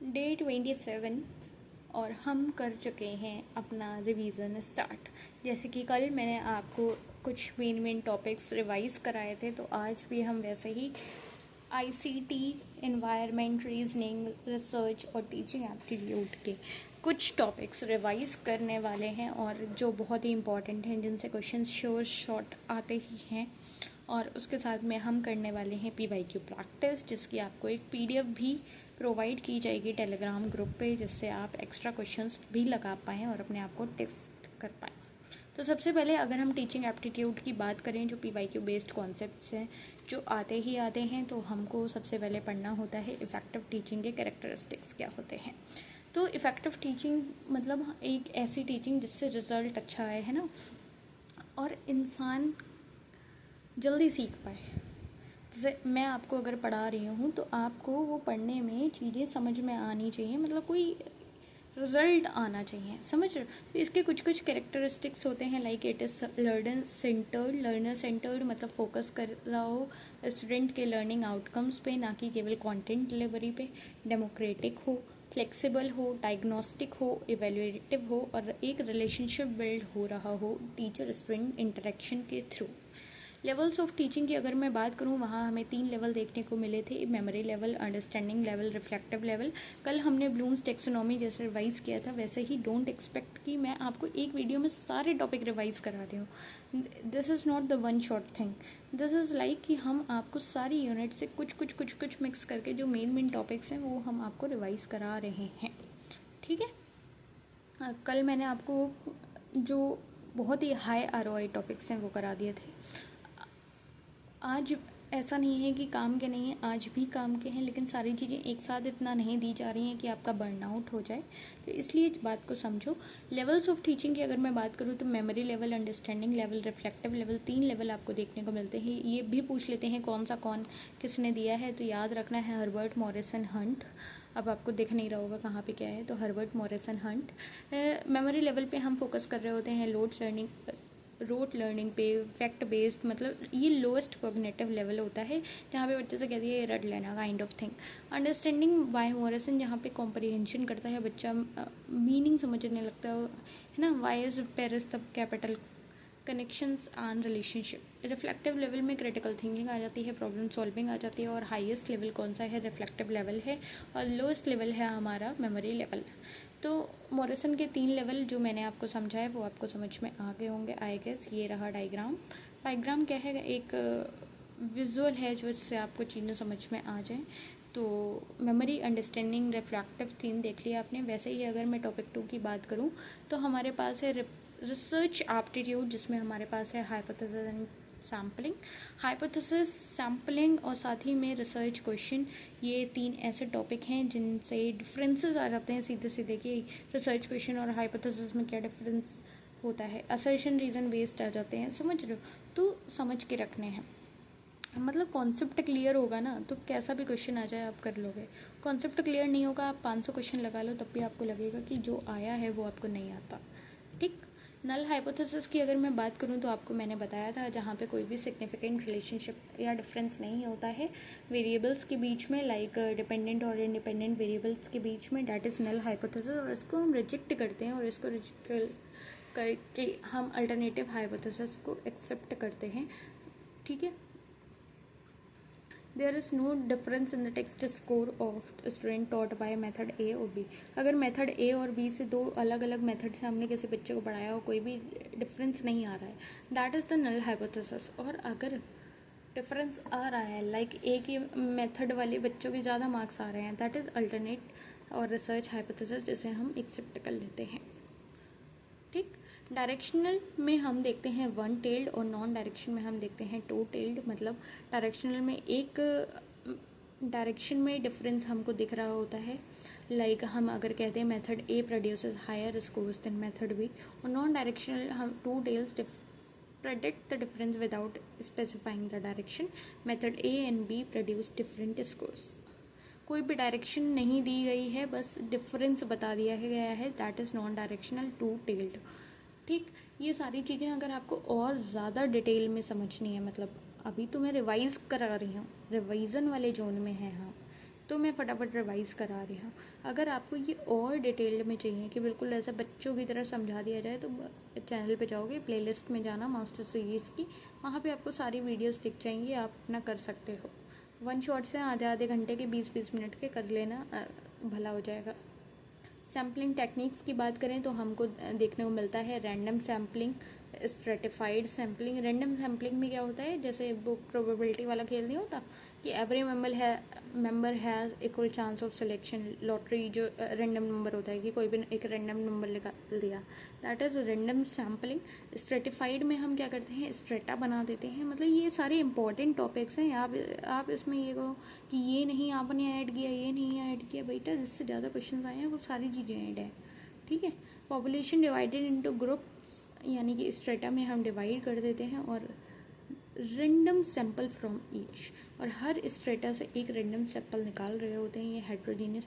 Day 27 और हम कर चुके हैं अपना रिवीजन स्टार्ट। जैसे कि कल मैंने आपको कुछ मेन टॉपिक्स रिवाइज कराए थे, तो आज भी हम वैसे ही आईसीटी, एनवायरनमेंट, रीजनिंग, रिसर्च और टीचिंग एप्टीट्यूड के कुछ टॉपिक्स रिवाइज करने वाले हैं, और जो बहुत ही इंपॉर्टेंट हैं, जिनसे क्वेश्चन श्योर शॉर्ट आते ही हैं। और उसके साथ में हम करने वाले हैं पीवाईक्यू प्रैक्टिस, जिसकी आपको एक पीडीएफ भी प्रोवाइड की जाएगी टेलीग्राम ग्रुप पे, जिससे आप एक्स्ट्रा क्वेश्चंस भी लगा पाएँ और अपने आप को टेस्ट कर पाएँ। तो सबसे पहले अगर हम टीचिंग एप्टीट्यूड की बात करें, जो पीवाईक्यू बेस्ड कॉन्सेप्ट्स हैं जो आते ही आते हैं, तो हमको सबसे पहले पढ़ना होता है इफ़ेक्टिव टीचिंग के कैरेक्टरिस्टिक्स क्या होते हैं। तो इफ़ेक्टिव टीचिंग मतलब एक ऐसी टीचिंग जिससे रिजल्ट अच्छा आए, है ना, और इंसान जल्दी सीख पाए। जैसे मैं आपको अगर पढ़ा रही हूँ तो आपको वो पढ़ने में चीज़ें समझ में आनी चाहिए, मतलब कोई रिजल्ट आना चाहिए, समझ रहे हो। तो इसके कुछ कुछ कैरेक्टरिस्टिक्स होते हैं, like it is learner centred, मतलब फोकस कर रहा हो स्टूडेंट के लर्निंग आउटकम्स पे, ना कि केवल कंटेंट डिलीवरी पे। डेमोक्रेटिक हो, फ्लेक्सिबल हो, डायग्नोस्टिक हो, इवेल्युएटिव हो, और एक रिलेशनशिप बिल्ड हो रहा हो टीचर स्टूडेंट इंटरेक्शन के थ्रू। लेवल्स ऑफ टीचिंग की अगर मैं बात करूँ, वहाँ हमें 3 लेवल देखने को मिले थे, memory level, understanding level, reflective level. कल हमने ब्लूम्स टेक्सोनॉमी जैसे रिवाइज़ किया था, वैसे ही डोंट एक्सपेक्ट कि मैं आपको एक वीडियो में सारे टॉपिक रिवाइज़ करा रही हूँ। This is not the one shot thing, this is like कि हम आपको सारी यूनिट से कुछ मिक्स करके जो मेन टॉपिक्स हैं वो हम आपको रिवाइज़ करा रहे हैं, ठीक है। कल मैंने आपको जो बहुत ही हाई आरओआई टॉपिक्स हैं वो करा दिए थे। आज ऐसा नहीं है कि काम के नहीं हैं, आज भी काम के हैं, लेकिन सारी चीज़ें एक साथ इतना नहीं दी जा रही हैं कि आपका बर्नआउट हो जाए, तो इसलिए इस बात को समझो। लेवल्स ऑफ टीचिंग की अगर मैं बात करूँ तो memory level, understanding level, reflective level, 3 level आपको देखने को मिलते हैं। ये भी पूछ लेते हैं कौन किसने दिया है, तो याद रखना है हर्बर्ट मॉरिसन हंट। अब आपको दिख नहीं रहा होगा कहाँ पे क्या है, तो Herbert Morrison Hunt. Memory level पे हम फोकस कर रहे होते हैं रोट लर्निंग पे, फैक्ट बेस्ड, मतलब ये लोएस्ट कॉग्निटिव लेवल होता है, जहाँ पे बच्चे से कहती है रट लेना kind of thing. Understanding by Morrison, जहाँ पे कॉम्प्रिहेंशन करता है बच्चा, मीनिंग समझने लगता है ना। Why is Paris the capital, connections and relationship. Reflective level में क्रिटिकल थिंकिंग आ जाती है, प्रॉब्लम सॉल्विंग आ जाती है, और हाईएस्ट लेवल कौन सा है, रिफ्लेक्टिव लेवल है, और लोएस्ट लेवल है हमारा मेमोरी लेवल। तो मॉरिसन के 3 लेवल जो मैंने आपको समझाया वो आपको समझ में आ गए होंगे, आई गेस। ये रहा डायग्राम क्या है, एक विजुअल है जो इससे आपको चीज़ें समझ में आ जाए। तो मेमोरी, अंडरस्टैंडिंग, रिफ्लेक्टिव 3 देख लिया आपने। वैसे ही अगर मैं टॉपिक 2 की बात करूँ तो हमारे पास है रिसर्च एप्टीट्यूड, जिसमें हमारे पास है hypothesis and sampling. Hypothesis, sampling और साथ ही में रिसर्च क्वेश्चन, ये 3 ऐसे टॉपिक हैं जिनसे डिफरेंसेस आ जाते हैं सीधे सीधे कि रिसर्च क्वेश्चन और हाइपोथेसिस में क्या डिफरेंस होता है। असर्शन, रीजन बेस्ड आ जाते हैं, समझ रहे हो, तो समझ के रखने हैं। मतलब कॉन्सेप्ट क्लियर होगा ना तो कैसा भी क्वेश्चन आ जाए आप कर लोगे। कॉन्सेप्ट क्लियर नहीं होगा, आप 500 क्वेश्चन लगा लो तब भी आपको लगेगा कि जो आया है वो आपको नहीं आता, ठीक। नल हाइपोथेसिस की अगर मैं बात करूं तो आपको मैंने बताया था, जहाँ पे कोई भी सिग्निफिकेंट रिलेशनशिप या डिफरेंस नहीं होता है वेरिएबल्स के बीच में, लाइक डिपेंडेंट और इंडिपेंडेंट वेरिएबल्स के बीच में, डैट इज़ नल हाइपोथेसिस, और इसको हम रिजेक्ट करते हैं, और इसको रिजेक्ट करके हम अल्टरनेटिव हाइपोथेसिस को एक्सेप्ट करते हैं, ठीक है। There is no difference in the test score of student taught by method A और बी। अगर मेथड ए और बी से 2 अलग अलग मेथड से हमने किसी बच्चे को पढ़ाया हो, कोई भी डिफरेंस नहीं आ रहा है, that is the null hypothesis. और अगर डिफरेंस आ रहा है, लाइक ए के मेथड वाले बच्चों के ज़्यादा मार्क्स आ रहे हैं, दैट इज़ अल्टरनेट और रिसर्च हाइपोथेसिस, जिसे हम एक्सेप्ट कर लेते हैं, ठीक। डायरेक्शनल में हम देखते हैं 1 टेल्ड, और नॉन डायरेक्शन में हम देखते हैं 2 टेल्ड। मतलब डायरेक्शनल में एक डायरेक्शन में डिफरेंस हमको दिख रहा होता है, लाइक हम अगर कहते हैं method A produces higher scores then method B, और नॉन डायरेक्शनल हम 2 tails predict the difference without specifying the direction. Method A and B produce different scores. कोई भी डायरेक्शन नहीं दी गई है, बस डिफरेंस बता दिया गया है, that is non directional 2 tailed, ठीक। ये सारी चीज़ें अगर आपको और ज़्यादा डिटेल में समझनी है, मतलब अभी तो मैं रिवाइज़ करा रही हूँ, रिवाइज़न वाले जोन में है, हाँ, तो मैं फटाफट रिवाइज़ करा रही हूँ। अगर आपको ये और डिटेल्ड में चाहिए कि बिल्कुल ऐसा बच्चों की तरह समझा दिया जाए तो चैनल पे जाओगे, प्लेलिस्ट में जाना मास्टर सीरीज़ की, वहाँ पे आपको सारी वीडियोस दिख जाएंगी, आप अपना कर सकते हो। वन शॉट से आधे आधे घंटे के 20-20 मिनट के कर लेना, भला हो जाएगा। सैम्पलिंग टेक्निक्स की बात करें तो हमको देखने को मिलता है random sampling, stratified sampling. Random sampling में क्या होता है, जैसे वो प्रोबेबिलिटी वाला खेल नहीं होता कि every member has equal chance of selection, lottery जो रैंडम नंबर होता है कि कोई भी एक रैंडम नंबर निकाल दिया, that is random sampling. Stratified में हम क्या करते हैं, स्ट्रेटा बना देते हैं। मतलब ये सारे इंपॉर्टेंट टॉपिक्स हैं। आप इसमें ये कहो कि ये नहीं आपने ऐड किया, ये नहीं ऐड किया, बेटा जिससे ज़्यादा क्वेश्चन आए हैं वो सारी चीज़ें ऐड है, ठीक है। पॉपुलेशन डिवाइडेड इनटू ग्रुप, यानी कि स्ट्रेटा में हम डिवाइड कर देते हैं, और रेंडम सैंपल फ्रॉम ईच, और हर स्ट्रेटा से एक रेंडम सैंपल निकाल रहे होते हैं। ये हेट्रोजीनियस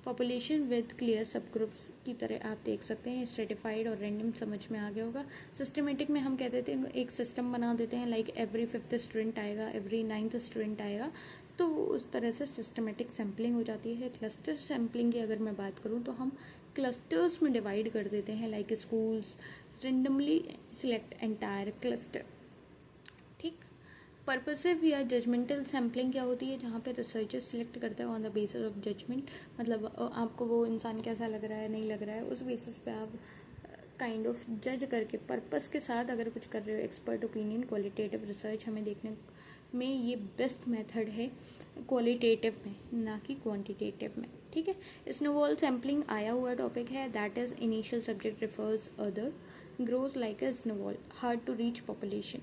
पॉपुलेशन विद क्लियर सब ग्रुप्स की तरह आप देख सकते हैं। स्ट्रेटिफाइड और रेंडम समझ में आ गया होगा। सिस्टमेटिक में हम कह देते हैं, एक सिस्टम बना देते हैं, लाइक एवरी 5th स्टूडेंट आएगा, एवरी 9th स्टूडेंट आएगा, तो उस तरह से सिस्टमेटिक सैम्पलिंग हो जाती है। क्लस्टर सैम्पलिंग की अगर मैं बात करूँ तो हम क्लस्टर्स में डिवाइड कर देते हैं, like schools randomly select entire cluster, ठीक। पर्पसिव या जजमेंटल सैम्पलिंग क्या होती है, जहाँ पे रिसर्चर सिलेक्ट करते हैं on the basis of judgment, मतलब आपको वो इंसान कैसा लग रहा है, नहीं लग रहा है, उस बेसिस पे आप काइंड ऑफ जज करके पर्पस के साथ अगर कुछ कर रहे हो। एक्सपर्ट ओपिनियन, क्वालिटेटिव रिसर्च हमें देखने में ये बेस्ट मेथड है, क्वालिटेटिव में ना कि क्वांटिटेटिव में, ठीक है। स्नोबॉल सैम्पलिंग आया हुआ टॉपिक है, that is initial subject refers other, grows like a snowball, hard to reach population.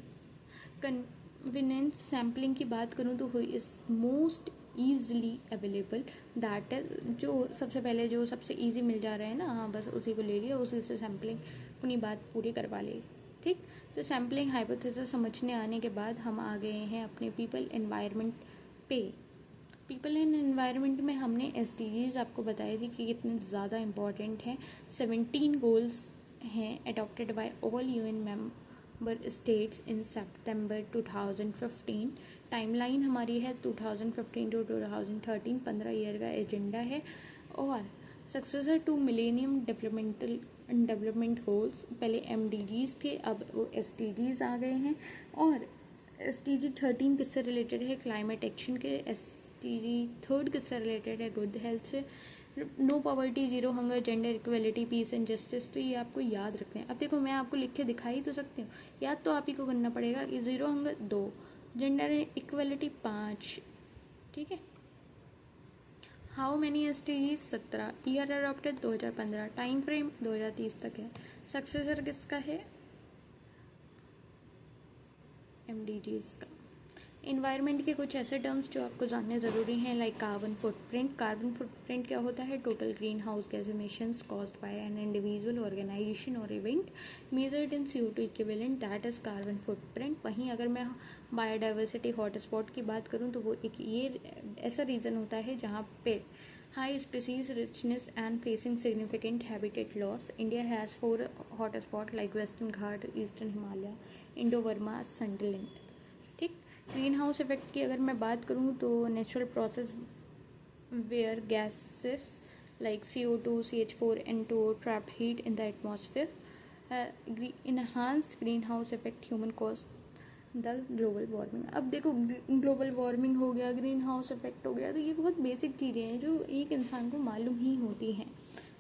Convenience sampling की बात करूँ तो is most easily available, that is जो सबसे पहले जो सबसे ईजी मिल जा रहा है ना, हाँ बस उसी को ले लिया, उसी से सैम्पलिंग अपनी बात पूरी करवा ली, ठीक। तो सैम्पलिंग हाइपोथेसिस समझने आने के बाद हम आ गए हैं अपने पीपल एनवायरनमेंट पे। पीपल एंड एनवायरनमेंट में हमने SDGs आपको बताई थी कि कितने ज़्यादा इम्पॉर्टेंट हैं। 17 गोल्स हैं adopted by all UN member states in September 2015। Timeline हमारी है 2015 टू 2013, 15 ईयर का एजेंडा है। और successor to millennium development goals, पहले MDGs थे, अब वो SDGs आ गए हैं। और SDG 13 किससे रिलेटेड है, क्लाइमेट एक्शन के। SDG 3 किससे रिलेटेड है, गुड हेल्थ से। No poverty, zero hunger, gender equality, peace and justice, तो ये आपको याद रखना है। अब देखो मैं आपको लिख के दिखाई तो सकती हूँ, याद तो आप ही को करना पड़ेगा कि जीरो हंगर 2, जेंडर इक्वलिटी 5, ठीक है। How many SDGs 17, year adopted 2015, time frame 2030 तक है। सक्सेसर किसका है, MDGs का। इन्वायरमेंट के कुछ ऐसे टर्म्स जो आपको जानने ज़रूरी हैं, like carbon footprint. Carbon footprint क्या होता है, total green house gas emissions caused by an individual, organisation और event measured in CO2 equivalent, that is carbon footprint. वहीं अगर मैं बायोडाइवर्सिटी हॉटस्पॉट की बात करूँ तो वो एक ये ऐसा रीजन होता है जहाँ पे high species richness and facing significant habitat loss. India has 4 hotspot like western Ghat, eastern Himalaya, Indo Burma, Sundaland, ठीक। ग्रीन हाउस इफेक्ट की अगर मैं बात करूँ तो natural process where gases like CO2, CH4, N2 trap heat in the atmosphere. Enhanced greenhouse effect human cause the global warming. अब देखो global warming हो गया, ग्रीन हाउस इफेक्ट हो गया, तो ये बहुत बेसिक चीज़ें हैं जो एक इंसान को मालूम ही होती हैं।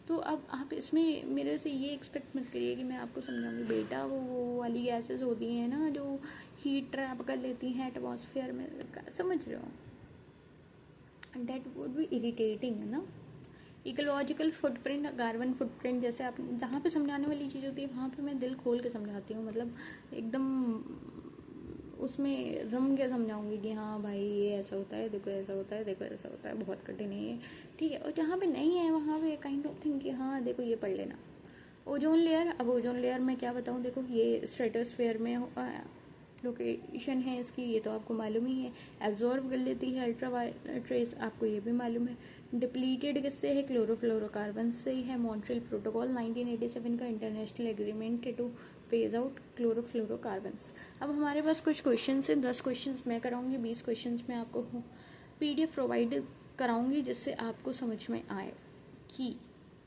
तो अब आप इसमें मेरे से ये एक्सपेक्ट मत करिए कि मैं आपको समझाऊंगी, बेटा वो वाली गैसेस होती हैं ना जो हीट ट्रैप कर लेती हैं एटमॉस्फेयर में, समझ रहे हो, डेट वुड बी इरिटेटिंग ना। इकोलॉजिकल फुटप्रिंट, कार्बन फुटप्रिंट, जैसे आप जहाँ पे समझाने वाली चीज़ होती है वहाँ पे मैं दिल खोल के समझाती हूँ, मतलब एकदम उसमें रम के समझाऊंगी कि हाँ भाई ये ऐसा होता है, देखो ऐसा होता है, देखो ऐसा होता है, बहुत कठिन है ये, ठीक है। और जहाँ पे नहीं है वहाँ पे काइंड ऑफ थिंग कि हाँ देखो ये पढ़ लेना। ओजोन लेयर, अब ओजोन लेयर में क्या बताऊँ, देखो ये स्ट्रेटोस्फेयर में लोकेशन है इसकी, ये तो आपको मालूम ही है। एब्जॉर्ब कर लेती है अल्ट्रा वायलेट रेस, आपको ये भी मालूम है। डिप्लीटेड किससे है, क्लोरोफ्लोरोकार्बन से ही है। मॉन्ट्रियल प्रोटोकॉल 1987 का international agreement two phase out chlorofluorocarbons. अब हमारे पास कुछ क्वेश्चन हैं, 10 क्वेश्चन मैं कराऊंगी, 20 क्वेश्चन में आपको PDF प्रोवाइड कराऊंगी जिससे आपको समझ में आए कि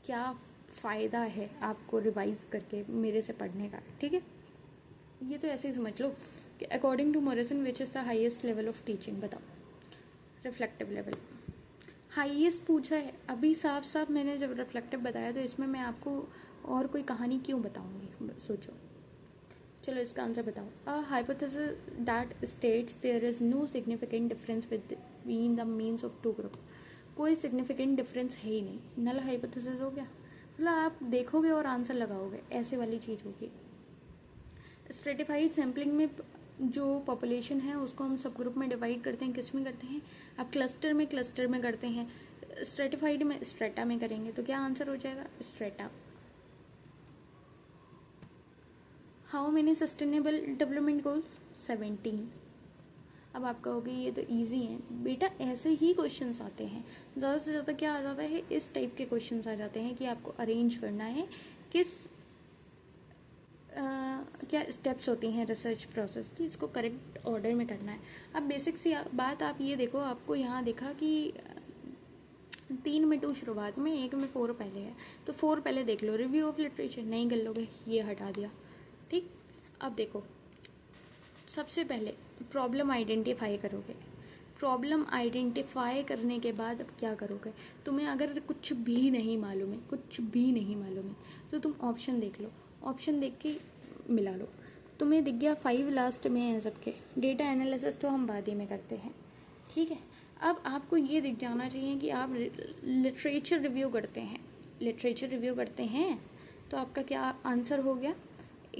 क्या फ़ायदा है आपको रिवाइज करके मेरे से पढ़ने का, ठीक है। ये तो ऐसे ही समझ लो कि according to Morrison which is the highest level of teaching, बताओ। रिफ्लेक्टिव लेवल हाईएस्ट पूछा है। अभी साफ साफ मैंने जब रिफ्लेक्टिव बताया तो इसमें मैं आपको और कोई कहानी क्यों बताऊंगी, सोचो। चलो इसका आंसर बताओ। A hypothesis that states there is no significant difference between the means of two group. कोई सिग्निफिकेंट डिफरेंस है ही नहीं, नल हाइपोथेसिस हो गया। मतलब आप देखोगे और आंसर लगाओगे, ऐसे वाली चीज़ होगी। स्ट्रेटिफाइड सैम्पलिंग में जो पॉपुलेशन है उसको हम सब ग्रुप में डिवाइड करते हैं, किस में करते हैं, आप क्लस्टर में करते हैं। स्ट्रेटिफाइड में स्ट्रेटा में करेंगे तो क्या आंसर हो जाएगा, strata. How many sustainable development goals, 17। अब आप कहोगे ये तो इजी है बेटा, ऐसे ही क्वेश्चंस आते हैं। ज़्यादा से ज़्यादा क्या आ जाता है, इस टाइप के क्वेश्चंस आ जाते हैं कि आपको अरेंज करना है किस क्या स्टेप्स होती हैं रिसर्च प्रोसेस की, इसको करेक्ट ऑर्डर में करना है। अब बेसिक सी बात आप ये देखो, आपको यहाँ देखा कि 3 में 2 शुरुआत में, 1 में 4 पहले है, तो 4 पहले देख लो। रिव्यू ऑफ लिटरेचर नहीं कर लोगे, ये हटा दिया, ठीक। अब देखो, सबसे पहले प्रॉब्लम आइडेंटिफाई करोगे। प्रॉब्लम आइडेंटिफाई करने के बाद अब क्या करोगे, तुम्हें अगर कुछ भी नहीं मालूम है, कुछ भी नहीं मालूम है, तो तुम ऑप्शन देख लो, ऑप्शन देख के मिला लो। तुम्हें दिख गया 5 लास्ट में है सबके। डेटा एनालिसिस तो हम बाद ही में करते हैं, ठीक है। अब आपको ये दिख जाना चाहिए कि आप लिटरेचर रिव्यू करते हैं, लिटरेचर रिव्यू करते हैं, तो आपका क्या आंसर हो गया,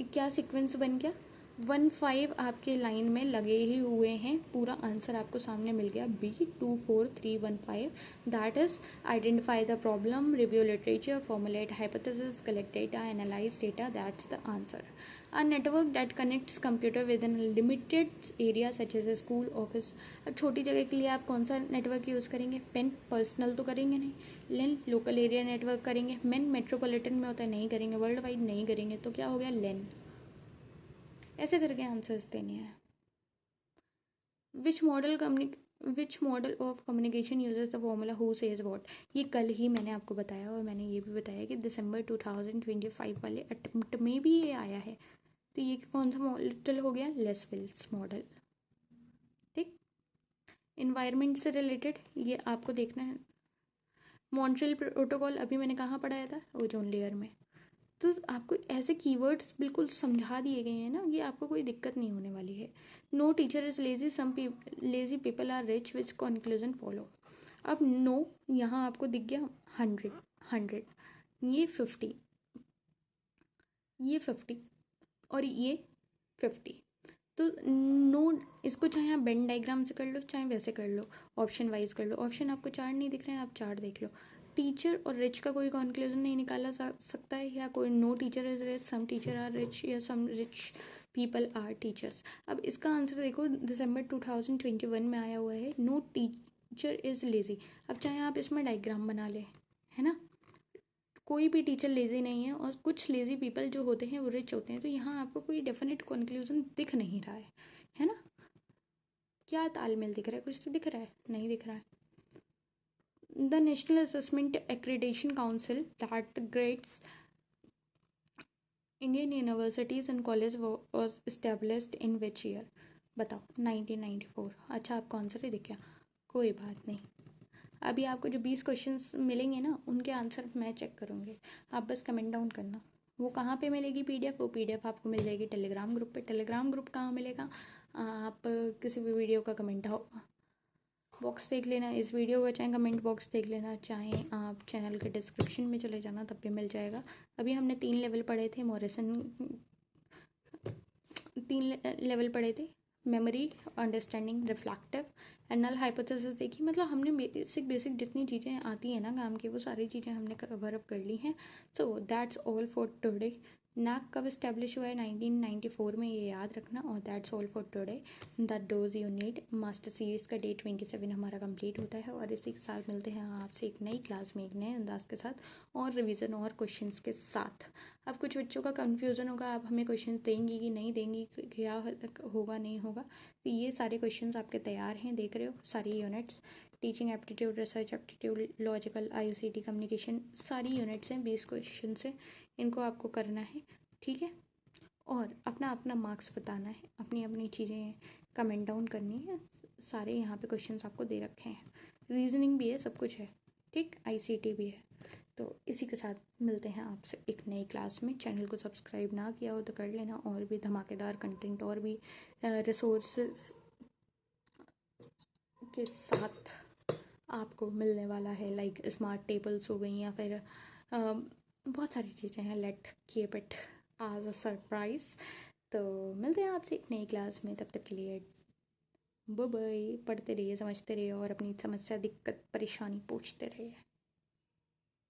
क्या सीक्वेंस बन गया। 1-5 आपके लाइन में लगे ही हुए हैं, पूरा आंसर आपको सामने मिल गया, B24315। That is identify the problem, review literature, formulate hypothesis, collect data, analyse data, that's the answer. A network that connects computer within limited area such as a school, office. अब छोटी जगह के लिए आप कौन सा network use करेंगे, PAN. Personal तो करेंगे नहीं। लेन, लोकल एरिया नेटवर्क करेंगे। मेन, मेट्रोपॉलिटन में होता है, नहीं करेंगे। वर्ल्ड वाइड नहीं करेंगे, तो क्या हो गया, लेन। ऐसे करके आंसर्स देने हैं। Which model of communication uses the formula who says what. ये कल ही मैंने आपको बताया, और मैंने ये भी बताया कि दिसंबर 2025 वाले अटेम्प्ट में भी ये आया है। तो ये कौन सा मॉडल हो गया, लेसवेल्स मॉडल, ठीक। इन्वायरमेंट से रिलेटेड ये आपको देखना है। मॉन्ट्रियल प्रोटोकॉल अभी मैंने कहाँ पढ़ाया था, ओजोन लेयर में। तो आपको ऐसे कीवर्ड्स बिल्कुल समझा दिए गए हैं ना, ये आपको कोई दिक्कत नहीं होने वाली है। No teacher is lazy, some lazy people are rich, which conclusion follow. अब नो यहाँ आपको दिख गया 100, ये 50, ये 50 और ये 50। तो नो, इसको चाहे आप बेन डायग्राम से कर लो, चाहे वैसे कर लो, ऑप्शन वाइज कर लो। ऑप्शन आपको चार्ट नहीं दिख रहे हैं, आप चार्ट देख लो। टीचर और रिच का कोई कंक्लूजन नहीं निकाला सकता है, या कोई no teacher is rich, some teacher are rich, या some rich people are teachers. अब इसका आंसर देखो, दिसंबर 2021 में आया हुआ है, नो टीचर इज लेजी। अब चाहे आप इसमें डायग्राम बना ले, है ना, कोई भी टीचर लेजी नहीं है, और कुछ लेजी पीपल जो होते हैं वो रिच होते हैं। तो यहाँ आपको कोई डेफिनेट कंक्लूजन दिख नहीं रहा है ना। क्या तालमेल दिख रहा है, कुछ तो दिख रहा है, नहीं दिख रहा है। The national assessment accreditation council that grades Indian universities and college was established in which year, बताओ। 1994। अच्छा, आपको आंसर ही दिख गया, कोई बात नहीं। अभी आपको जो 20 क्वेश्चंस मिलेंगे ना, उनके आंसर मैं चेक करूँगी, आप बस कमेंट डाउन करना। वो कहाँ पे मिलेगी पीडीएफ, वो पीडीएफ आपको मिल जाएगी टेलीग्राम ग्रुप पे। टेलीग्राम ग्रुप कहाँ मिलेगा, आप किसी भी वीडियो का कमेंट बॉक्स देख लेना, इस वीडियो का चाहे कमेंट बॉक्स देख लेना, चाहे आप चैनल के डिस्क्रिप्शन में चले जाना, तब भी मिल जाएगा। अभी हमने 3 लेवल पढ़े थे, मॉरिसन 3 लेवल पढ़े थे, memory, understanding, reflective and null hypothesis देखी। मतलब हमने बेसिक जितनी चीज़ें आती हैं ना काम की, वो सारी चीज़ें हमने कवर अप कर ली हैं। So that's all for today. नाक कब इस्टेब्लिश हुआ है, 1994 में, ये याद रखना। और that's all for today, the dose you need. Master series का डे 27 हमारा कंप्लीट होता है, और इसी के साथ मिलते हैं आपसे एक नई क्लास में एक नए अंदाज के साथ, और रिवीजन और क्वेश्चंस के साथ। अब कुछ बच्चों का कन्फ्यूज़न होगा, आप हमें क्वेश्चन देंगी कि नहीं देंगी, क्या होगा नहीं होगा। तो ये सारे क्वेश्चंस आपके तैयार हैं, देख रहे हो सारी units, teaching aptitude, research aptitude, logical, ICT, communication, सारी यूनिट्स हैं, 20 क्वेश्चन हैं, इनको आपको करना है, ठीक है। और अपना अपना मार्क्स बताना है, अपनी अपनी चीज़ें कमेंट डाउन करनी है। सारे यहाँ पे क्वेश्चंस आपको दे रखे हैं, रीजनिंग भी है, सब कुछ है, ठीक, आईसीटी भी है। तो इसी के साथ मिलते हैं आपसे एक नई क्लास में। चैनल को सब्सक्राइब ना किया हो तो कर लेना, और भी धमाकेदार कंटेंट और भी रिसोर्सेज के साथ आपको मिलने वाला है, लाइक स्मार्ट टेबल्स हो गई, या फिर बहुत सारी चीज़ें हैं। Let keep it as a surprise. तो मिलते हैं आपसे एक नई क्लास में, तब तक के लिए बाय बाय। पढ़ते रहिए, समझते रहिए, और अपनी समस्या, दिक्कत, परेशानी पूछते रहिए।